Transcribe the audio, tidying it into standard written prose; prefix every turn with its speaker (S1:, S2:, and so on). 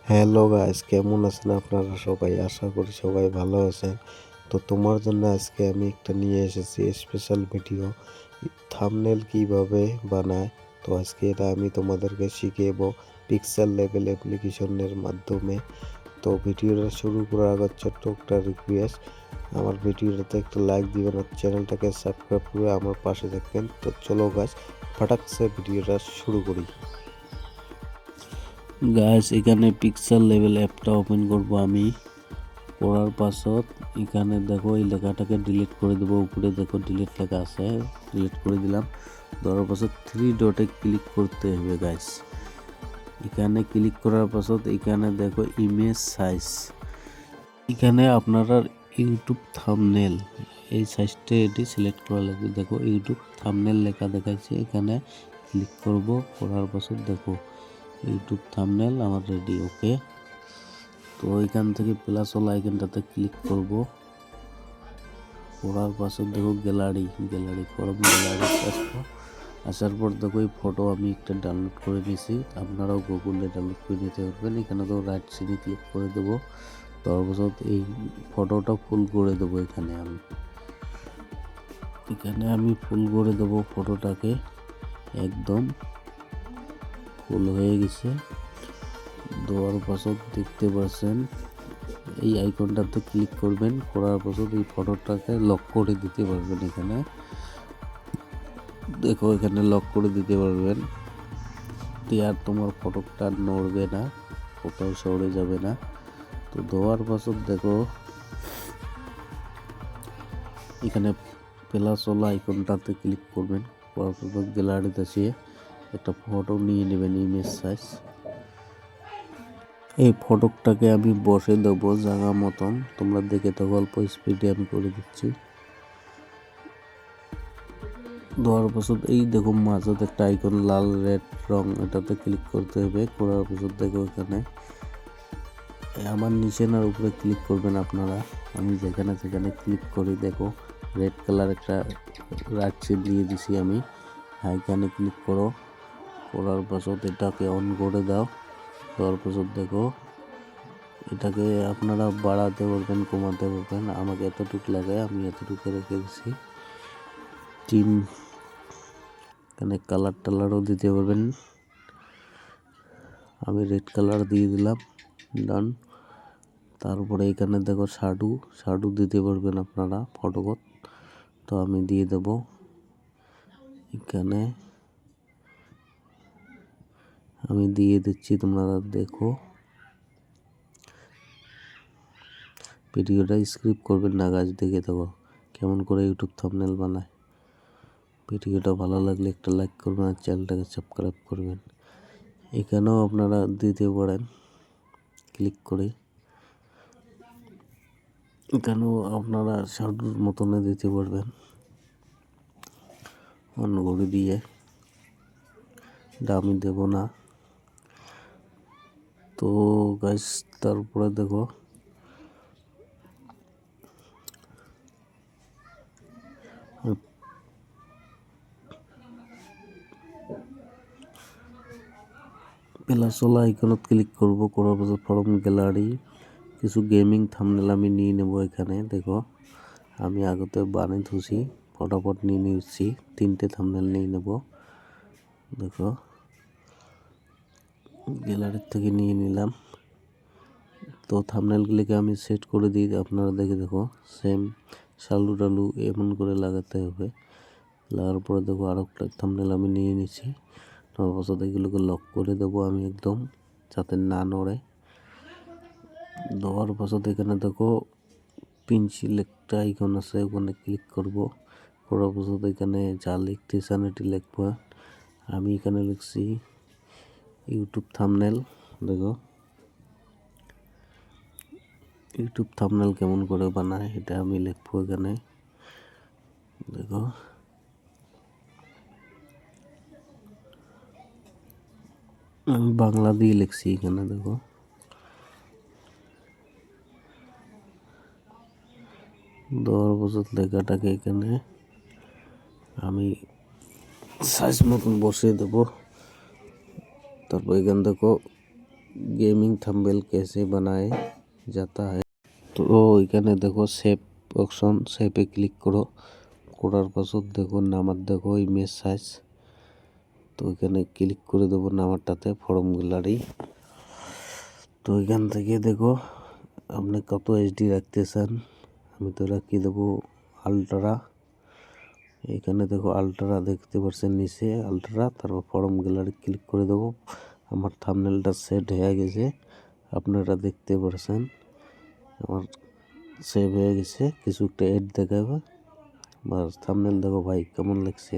S1: Hello guys, কেমন আছেন আপনারা সবাই? আশা করি সবাই ভালো আছেন। তো তোমার জন্য আজকে আমি একটা নিয়ে এসেছি স্পেশাল ভিডিও, থাম্বনেল কিভাবে বানায়। তো আজকে এটা আমি তোমাদেরকে শিখিয়ে পিক্সেল লেভেল অ্যাপ্লিকেশনের মাধ্যমে। তো ভিডিওটা শুরু করার আগে ছোট্ট একটা রিকোয়েস্ট, আমার ভিডিওটাতে একটা লাইক দিবেন আর চ্যানেলটাকে সাবস্ক্রাইব করে আমার পাশে থাকবেন। তো চলো গাইস, ফাটাকসে ভিডিওটা শুরু করি।
S2: গাইস এখানে পিক্সেল লেভেল অ্যাপটা ওপেন করব আমি। করার পাছত এখানে দেখো এই লেখাটাকে ডিলিট করে দেবো। উপরে দেখো ডিলিট লেখা আছে, ডিলিট করে দিলাম। দেওয়ার পাছত 3 ডটে ক্লিক করতে হবে গাইস। এখানে ক্লিক করার পাছত এখানে দেখো ইমেজ সাইজ, এখানে আপনারা ইউটিউব থাম্বনেল এই সাইজটা এটি সিলেক্ট করা লাগবে। দেখো ইউটিউব থাম্বনেল লেখা দেখাচ্ছে, এখানে ক্লিক করব। করার পাছত দেখো ইউটিউব থাম্বনেল আমার রেডি। ওকে, তো এখান থেকে প্লাস ওলা আইকনটাতে ক্লিক করব। করার পাশে দেখো গ্যালারি ফরম গ্যালারি আসার পর দেখো এই ফটো আমি একটা ডাউনলোড করে নিয়েছি। আপনারাও গুগলে ডাউনলোড করে নিতে পারবেন। এখানে তো রাইট সাইডে ক্লিক করে দেবো। তারপর এই ফটোটা ফুল করে দেবো। এখানে আমি ফুল করে দেবো ফটোটাকে, একদম ফুল হয়ে গেছে। দেওয়ার পাছত দেখতে পাচ্ছেন এই আইকনটাতে ক্লিক করবেন। করার পাছত এই ফটোটাকে লক করে দিতে পারবেন। এখানে দেখো এখানে লক করে দিতে পারবেন। আর তোমার ফটোটা নড়বে না, কোথাও সরে যাবে না। তো দেওয়ার পাছত দেখো এখানে প্লাস ওলা আইকনটাতে ক্লিক করবেন। করার পাছত গ্যালারিতে এসে একটা ফটো নিয়ে নেবেন ইমেজ সাইজ। এই ফটোটাকে আমি বসে দেবো জায়গা মতন। তোমরা দেখে তো অল্প স্পিডে আমি করে দিচ্ছি। দেওয়ার পাছত এই দেখো মাঝত একটা আইকন লাল রেড রং, এটাতে ক্লিক করতে হবে। করার পাছত দেখো এখানে আমার নিশানার উপরে ক্লিক করবেন আপনারা। আমি যেখানে ক্লিক করি দেখো রেড কালার একটা রাখছি, দিয়ে দিছি আমি। এখানে ক্লিক করো। করার পাছত এটাকে অন করে দাও। দেওয়ার পাছত দেখো এটাকে আপনারা বাড়াতে পারবেন, কমাতে পারবেন। আমাকে এতটুকু লাগে, আমি এতটুকু রেখে দিচ্ছি। এখানে কালার টালারও দিতে পারবেন। আমি রেড কালার দিয়ে দিলাম, ডান। তারপরে এখানে দেখো শাডু দিতে পারবেন আপনারা ফটোকত। তো আমি দিয়ে দেব। এখানে আমি দিয়ে দিচ্ছি, তোমরা দেখো। ভিডিওটা স্ক্রিপ্ট করবেন না গাছ, দেখে দেবো কেমন করে ইউটিউব থাম্বনেল বানায়। ভিডিওটা ভালো লাগলে একটা লাইক করবেন আর চ্যানেলটাকে সাবস্ক্রাইব করবেন। এখানেও আপনারা দিতে পারেন ক্লিক করে। এখানেও আপনারা শাডুর মতনে দিতে পারবেন অন করে দিয়ে। আমি দেব না। তো গাইস তারপরে দেখো প্লাসওয়ালা আইকনত ক্লিক করব। করার পাছত ফরম গ্যালারি কিছু গেমিং থাম্বনেল আমি নিয়ে নেব। এখানে দেখো আমি আগতে বানিয়ে থুছি, ফটাফট নিয়ে নিচ্ছি। 3টে থাম্বনেল নিয়ে নেব। দেখো গ্যালারির থেকে নিয়ে নিলাম। তো থাম্বনেলগুলিকে আমি সেট করে দিই, আপনারা দেখো সেম শালু টালু এমন করে লাগাতে হবে। লাগার পরে দেখো আর একটা থাম্বনেল আমি নিয়ে নিচ্ছি। তারপর এগুলোকে লক করে দেবো আমি একদম, যাতে না নড়ে। দেওয়ার পাছত এখানে দেখো পেন্সিল একটা আইকন আছে, ওখানে ক্লিক করব। করার পাছত এখানে যা লিখতে চান এটি লিখবো। আমি এখানে লিখছি ইউটিউব থাম্বনেল। দেখো ইউটিউব থাম্বনেল কেমন করে বানায় এটা আমি লিখবো এখানে। দেখো আমি বাংলা দিয়ে লিখছি এখানে। দেখো দেওয়ার পাছত লেখাটাকে এখানে আমি সাইজ মতন বসিয়ে দেব। তারপর এখানে দেখো गेमिंग थंबनेल कैसे बनाए जाता है। তো এখানে দেখো সেভ অপশন, সেভে ক্লিক করো। করার পাছত দেখো নামার দেখো ইমেজ সাইজ, তো এখানে ক্লিক করে দেবো নামারটাতে ফর্ম গ্যালারি। তো এখান থেকে দেখো আপনি কত এইচডি রাখতে চান, আমি তো রাখিয়ে দেবো আলট্রা। এখানে দেখো আলট্রা দেখতে পাচ্ছেন নিচে আলট্রা, তারপর ফর্ম গ্যালারি ক্লিক করে দেবো। আমার থাম্বনেলটা সেট হয়ে গেছে, আপনারা দেখতে পাচ্ছেন আমার সেভ হয়ে গেছে। কিছু একটা এড দেখাবে, বাস থাম্বনেল দেখো ভাই কেমন লাগছে।